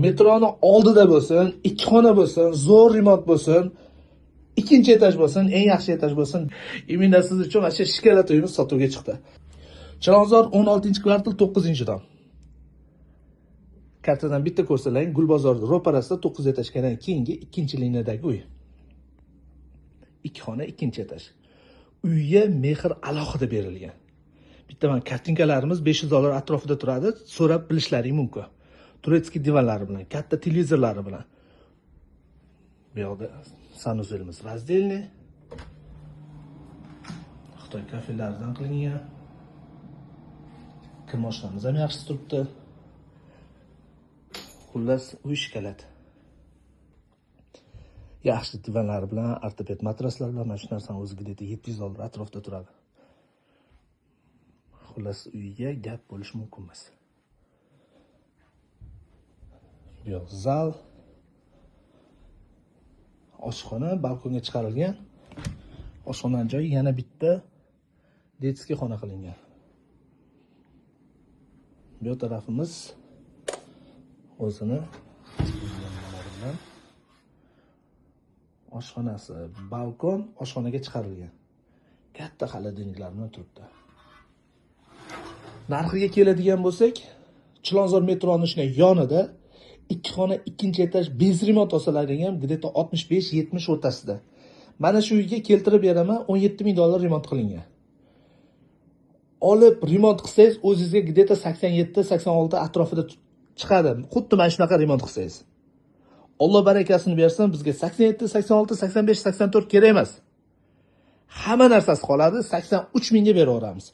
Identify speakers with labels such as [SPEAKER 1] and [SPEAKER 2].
[SPEAKER 1] Metroni oldida bo'lsin, ikki xona bo'lsin, zo'r remont bo'lsin, ikkinchi etaj bo'lsin, eng yaxshi etaj bo'lsin. Imenda siz uchun mana shu shikara to'yimiz sotuvga chiqdi. Chilonzor 16-kvartal 9-dom. Kartadan bitta ko'rsalang, Gulbozor ro'parasida 9 etajdan keyingi ikkinchi liniyadagi uy. Ikki xona, ikkinchi etaj. Uyga mehr alohida berilgan. Bitta mana kartinkalarimiz $500 atrofida turadi, so'rab bilishlaring mumkin. Turetskiy divanlari bilan, katta televizorlari bilan. Bu yoqda sanuzelimiz razdelniy. Xitoy kafelaridan qilingan. Kirmoshnamiz ham yaxshi turibdi. Xullas, uy shikalat. Yaxshi divanlar bilan, ortoped matraslar bilan mana shu narsani o'ziga $700 atrofida turadi. Xullas, uyga gap bo'lish mumkin emas. Bu yoq zal, oshxona, balkonga chiqarilgan. Oshxonaning joyi yana bitta detskiy xona qilingan. Bu tarafimiz o'zini bilan oshxonasi, balkon oshxonaga chiqarilgan. Katta xolodilniklar bilan turibdi. Narxiga keladigan bo'lsak, Chilonzor metronining yonida ikki xona, ikkinchi etaj bez remont olsalar ham где-то 65-70 o'rtasida. Mana shu uyga keltirib beraman, $17,000 remont qilingan. Olib remont qilsangiz, o'zingizga где-то 87-86 atrofida chiqadi. Xuddi mana shunaqa remont qilsangiz. Alloh barakasini bersin, bizga 87, 86, 85, 84 kerak emas. Hamma narsasi qoladi, 83 mingga beraveramiz.